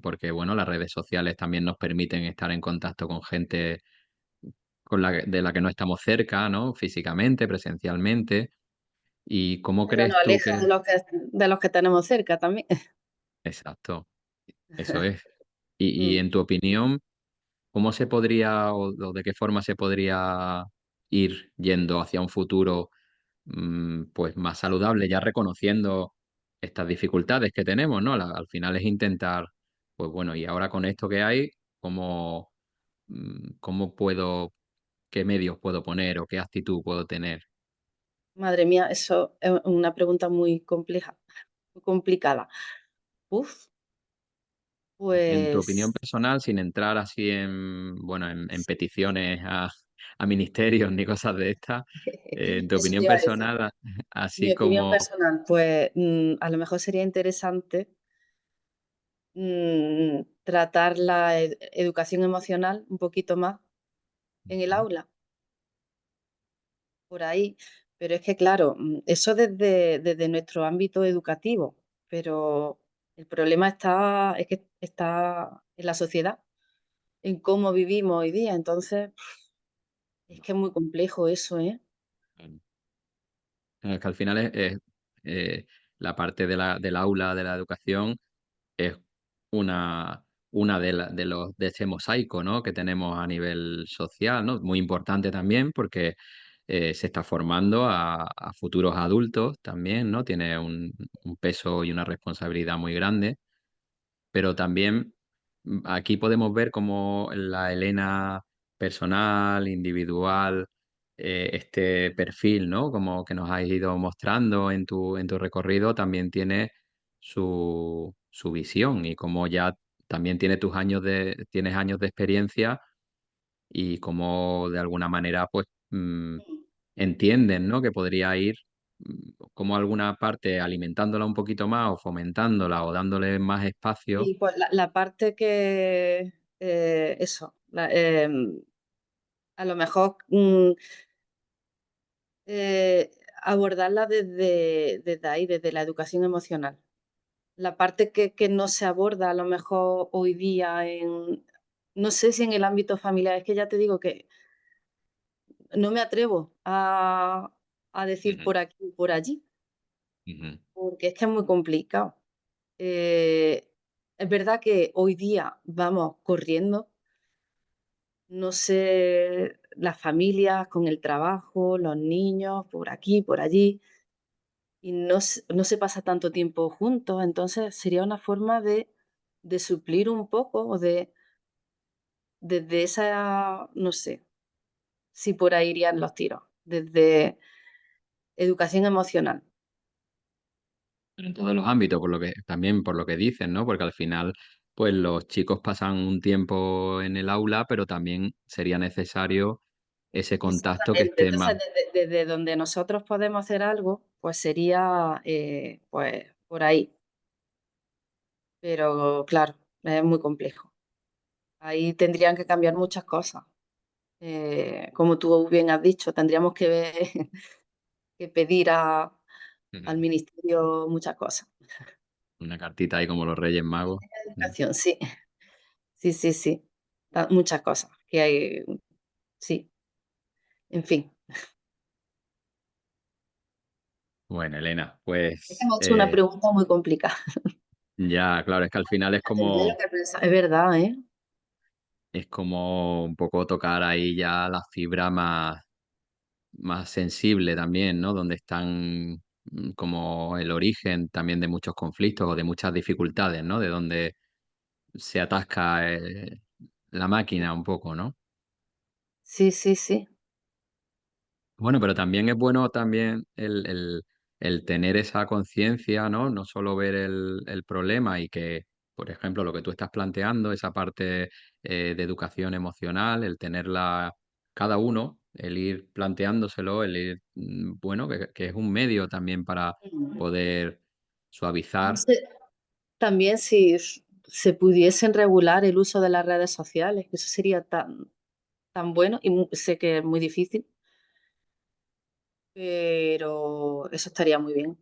porque bueno, las redes sociales también nos permiten estar en contacto con gente de la que no estamos cerca, ¿no? Físicamente, presencialmente. ¿Y cómo Pero nos crees tú aleja que? de los que tenemos cerca también. Exacto, eso es. Y Mm. en tu opinión, ¿cómo se podría o de qué forma se podría ir yendo hacia un futuro, pues más saludable, ya reconociendo estas dificultades que tenemos, ¿no? Al final es intentar, pues bueno, y ahora con esto que hay, ¿cómo, cómo puedo, qué medios puedo poner o qué actitud puedo tener? Madre mía, eso es una pregunta muy compleja, muy complicada. Uf, En tu opinión pues personal, sin entrar así en, bueno, en peticiones a ministerios ni cosas de estas, en tu eso te opinión iba a decir. personal, así Mi opinión como. personal, pues, a lo mejor sería interesante, tratar la educación emocional un poquito más en el Ujú, aula, por ahí. Pero es que, claro, eso desde nuestro ámbito educativo, pero el problema es que está en la sociedad, en cómo vivimos hoy día. Entonces, es no, que es muy complejo eso, ¿eh? claro. Es que al final eh, la parte del aula, de la educación, es una de ese mosaico, ¿no? Que tenemos a nivel social, ¿no? Muy importante también porque se está formando a futuros adultos también, ¿no? Tiene un peso y una responsabilidad muy grande, pero también aquí podemos ver cómo la Elena personal, individual, este perfil, ¿no? Como que nos has ido mostrando en tu recorrido, también tiene su visión y como ya también tiene tienes años de experiencia y como de alguna manera, pues, entienden, ¿no? Que podría ir como alguna parte alimentándola un poquito más o fomentándola o dándole más espacio. Y pues la parte que, eso, a lo mejor, abordarla desde ahí, desde la educación emocional. La parte que no se aborda a lo mejor hoy día no sé si en el ámbito familiar, es que ya te digo que no me atrevo a decir Ujú, por aquí, por allí, ujú, porque es que es muy complicado. Es verdad que hoy día vamos corriendo, no sé, las familias con el trabajo, los niños, por aquí, por allí, y no se pasa tanto tiempo juntos, entonces sería una forma de suplir un poco o desde esa, no sé, si por ahí irían los tiros, desde educación emocional. pero en todos los ámbitos, por lo que, también por lo que dicen, ¿no? Porque al final, pues los chicos pasan un tiempo en el aula, pero también sería necesario ese contacto que Exactamente. esté más. Entonces, desde donde nosotros podemos hacer algo, pues sería, pues, por ahí. Pero claro, es muy complejo. Ahí tendrían que cambiar muchas cosas. Como tú bien has dicho, tendríamos que ver que pedir al Ujú. ministerio muchas cosas. Una cartita ahí como los Reyes Magos. Mm. Educación, sí. Sí, sí, sí. Muchas cosas que hay. sí, en fin. Bueno, Elena, Es que pues me ha hecho una pregunta muy complicada. ya, claro, es que al final Tendría yo que pensar. Es verdad, ¿eh? es como un poco tocar ahí ya la fibra más sensible también, ¿no? Donde están como el origen también de muchos conflictos o de muchas dificultades, ¿no? De donde se atasca la máquina un poco, ¿no? Sí, sí, sí. Bueno, pero también es bueno también el tener esa conciencia, ¿no? No solo ver el problema y que, por ejemplo, lo que tú estás planteando, esa parte de educación emocional, el tenerla cada uno, el ir planteándoselo, el ir, bueno, que es un medio también para Mm. poder No suavizar. sé, también si se pudiesen regular el uso de las redes sociales, que eso sería tan bueno y sé que es muy difícil, pero eso estaría muy bien.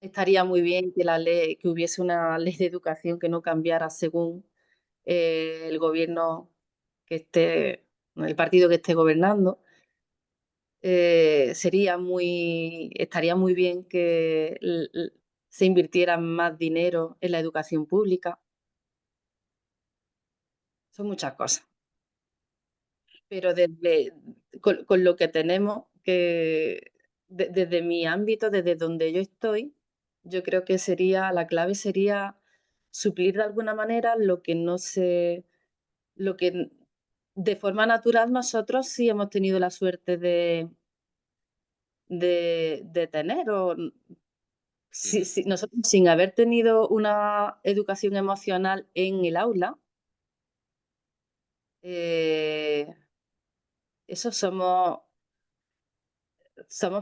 Estaría muy bien que que hubiese una ley de educación que no cambiara según el gobierno que esté, el partido que esté gobernando. Estaría muy bien que se invirtiera más dinero en la educación pública. Son muchas cosas. Pero con lo que tenemos, desde mi ámbito, desde donde yo estoy, yo creo que la clave sería suplir de alguna manera lo que de forma natural nosotros sí hemos tenido la suerte de tener, Ujú. si nosotros sin haber tenido una educación emocional en el aula, eh, eso somos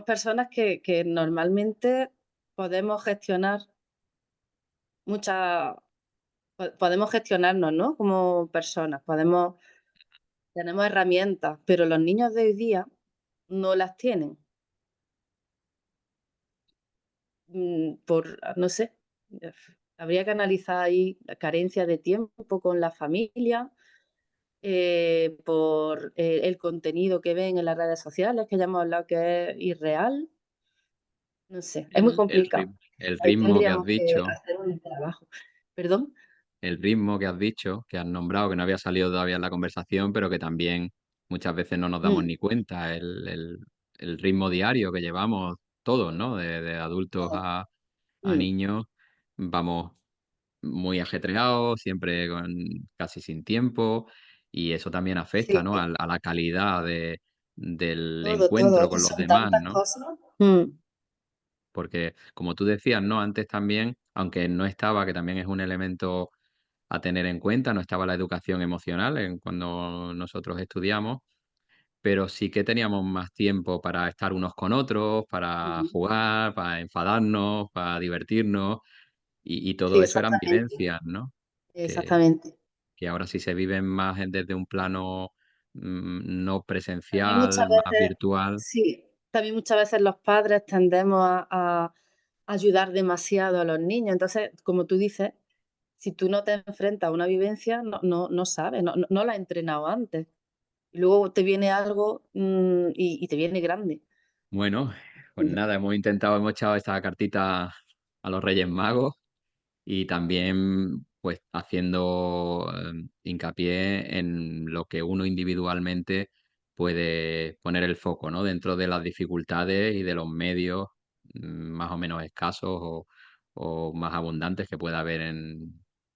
personas que normalmente podemos gestionar muchas podemos gestionarnos, ¿no? Como personas, tenemos herramientas, pero los niños de hoy día no las tienen, no sé, habría que analizar ahí la carencia de tiempo con la familia, por, el contenido que ven en las redes sociales, que ya hemos hablado que es irreal, no sé, es muy complicado. El Ahí ritmo que has tendríamos que dicho. hacer un trabajo. ¿Perdón? El ritmo que has dicho, que has nombrado, que no había salido todavía en la conversación, pero que también muchas veces no nos damos Mm, ni cuenta, el ritmo diario que llevamos todos, ¿no? De adultos todo. a Mm, niños, vamos muy ajetreados, siempre casi sin tiempo, y eso también afecta, sí, ¿no? A la calidad del todo, es encuentro que con los son demás, tantas ¿no? cosas. Mm, Porque como tú decías, ¿no? Antes también, aunque no estaba, que también es un elemento a tener en cuenta, no estaba la educación emocional cuando nosotros estudiamos, pero sí que teníamos más tiempo para estar unos con otros, para ujú. jugar, para enfadarnos, para divertirnos, y Sí, todo eso eran exactamente, vivencias, ¿no? Que, exactamente. que ahora sí se viven más desde un plano no También muchas presencial, más veces virtual. sí, también muchas veces los padres tendemos a ayudar demasiado a los niños. Entonces, como tú dices, si tú no te enfrentas a una vivencia, no sabes, no la has entrenado antes. Y luego te viene algo, y te viene grande. Bueno, pues nada, hemos echado esta cartita a los Reyes Magos. Y también, pues, haciendo, hincapié en lo que uno individualmente puede poner el foco, ¿no? Dentro de las dificultades y de los medios, más o menos escasos o más abundantes que pueda haber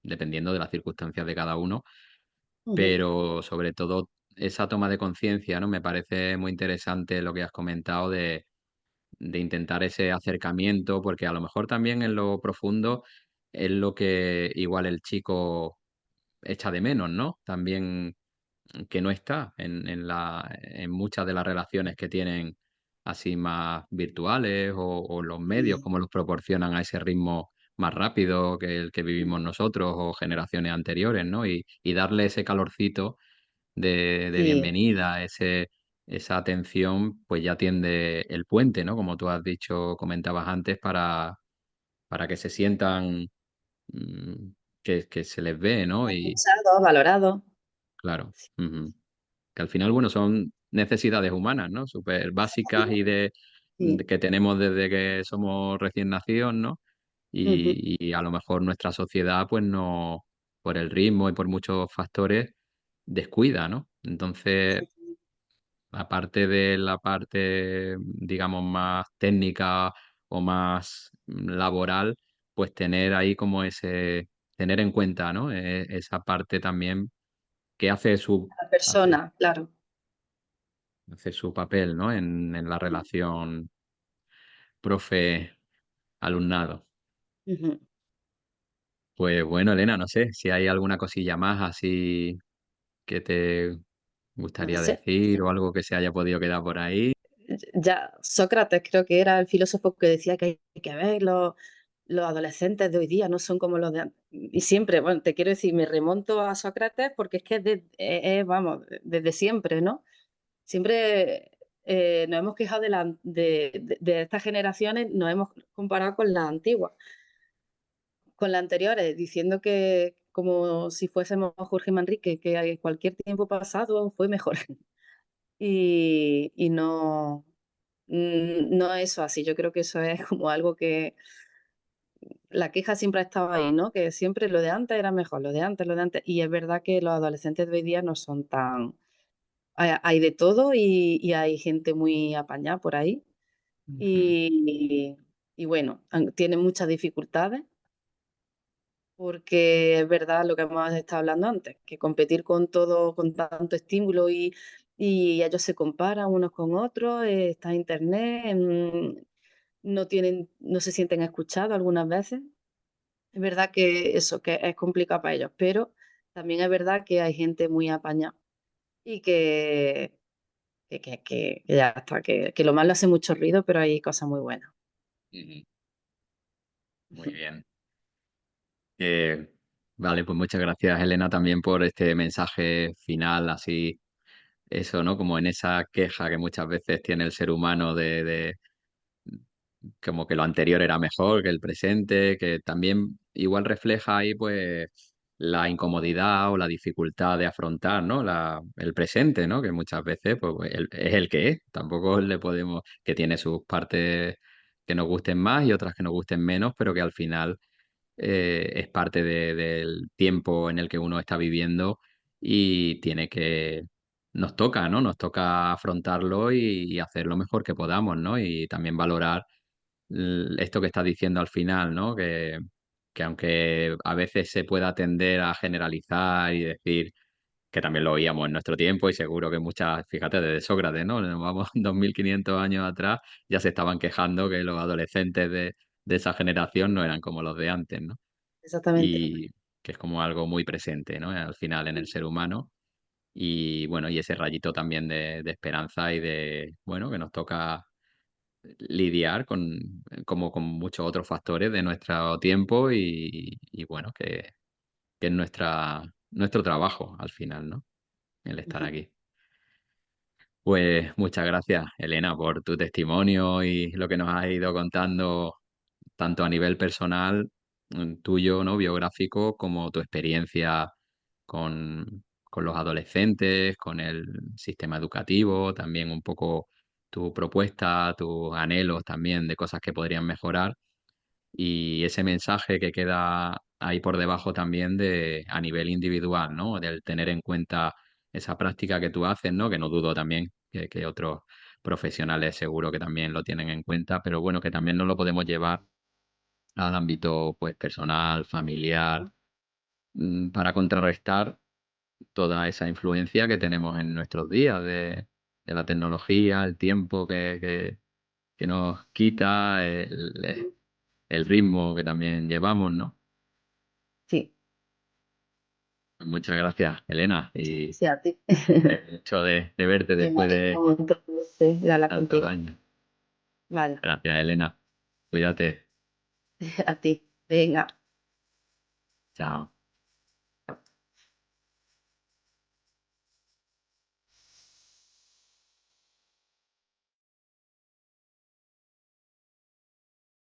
dependiendo de las circunstancias de cada uno. Ujú. Pero sobre todo esa toma de conciencia, ¿no? Me parece muy interesante lo que has comentado de intentar ese acercamiento, porque a lo mejor también en lo profundo es lo que igual el chico echa de menos, ¿no? También que no está en muchas de las relaciones que tienen así más virtuales o los medios, Sí, como los proporcionan a ese ritmo más rápido que el que vivimos nosotros o generaciones anteriores, ¿no? Y darle ese calorcito de sí, bienvenida, esa atención, pues ya tiende el puente, ¿no? Como tú has dicho, comentabas antes, para que se sientan que se les ve, ¿no? Y escuchado, valorado. claro, ujú. que al final, bueno, son necesidades humanas, ¿no? Súper básicas y Sí. que tenemos desde que somos recién nacidos, ¿no? Ujú. Y a lo mejor nuestra sociedad, pues no, por el ritmo y por muchos factores, descuida, ¿no? Entonces, Exactamente. aparte de la parte, digamos, más técnica o más laboral, pues tener ahí como tener en cuenta, ¿no? Esa parte también que La hace, persona, claro. hace su papel, ¿no? En la Mm. relación profe-alumnado. Ujú. Pues bueno, Elena, no sé si hay alguna cosilla más así que te No gustaría sé. decir o algo que se haya podido quedar por ahí. Ya Sócrates creo que era el filósofo que decía que hay que ver los adolescentes de hoy día, no son como los de antes. Y siempre, bueno, te quiero decir, me remonto a Sócrates porque es que vamos, desde siempre, ¿no? Siempre nos hemos quejado de estas generaciones, nos hemos comparado con las antiguas, con las anteriores, diciendo que como si fuésemos Jorge Manrique, que cualquier tiempo pasado fue mejor. Y no, no es eso así. Yo creo que eso es como algo que la queja siempre ha estado ahí, ¿no? Que siempre lo de antes era mejor, lo de antes, lo de antes. Y es verdad que los adolescentes de hoy día no son tan... Hay de todo y hay gente muy apañada por ahí. Ujú, Y, y bueno, tienen muchas dificultades porque es verdad lo que hemos estado hablando antes, que competir con todo, con tanto estímulo y ellos se comparan unos con otros, está internet, no se sienten escuchados algunas veces. Es verdad que eso, que es complicado para ellos, pero también es verdad que hay gente muy apañada y que ya está, que lo malo hace mucho ruido, pero hay cosas muy buenas. ujú. Muy bien. Vale, pues muchas gracias, Elena, también por este mensaje final, así, eso, ¿no? Como en esa queja que muchas veces tiene el ser humano de como que lo anterior era mejor que el presente, que también igual refleja ahí, pues, la incomodidad o la dificultad de afrontar, ¿no? El presente, ¿no? Que muchas veces, pues, es el que es. Tampoco le podemos, que tiene sus partes que nos gusten más y otras que nos gusten menos, pero que al final es parte del tiempo en el que uno está viviendo y nos toca, ¿no? Nos toca afrontarlo y hacer lo mejor que podamos, ¿no? Y también valorar esto que estás diciendo al final, ¿no? Que aunque a veces se pueda tender a generalizar y decir que también lo oíamos en nuestro tiempo y seguro que muchas, fíjate, desde Sócrates, ¿no? Nos vamos 2500 años atrás, ya se estaban quejando que los adolescentes de esa generación no eran como los de antes, ¿no? Exactamente. Y que es como algo muy presente, ¿no? Al final en el ser humano. Y bueno, y ese rayito también de esperanza y bueno, que nos toca lidiar como con muchos otros factores de nuestro tiempo y bueno, que es nuestro trabajo al final, ¿no? El estar Ujú, aquí. Pues muchas gracias, Elena, por tu testimonio y lo que nos has ido contando, tanto a nivel personal, tuyo, ¿no? Biográfico, como tu experiencia con los adolescentes, con el sistema educativo, también un poco tu propuesta, tus anhelos también de cosas que podrían mejorar y ese mensaje que queda ahí por debajo también a nivel individual, ¿no? Del tener en cuenta esa práctica que tú haces, ¿no? Que no dudo también que otros profesionales seguro que también lo tienen en cuenta, pero bueno, que también no lo podemos llevar al ámbito pues personal, familiar, para contrarrestar toda esa influencia que tenemos en nuestros días de la tecnología, el tiempo que nos quita, el ritmo que también llevamos, ¿no? sí, Muchas gracias, Elena, y sí, a ti. el hecho de verte Y me después alegro de un montón de hablar tantos contigo. años. Vale, Gracias, Elena. Cuídate. a ti. Venga. Chao.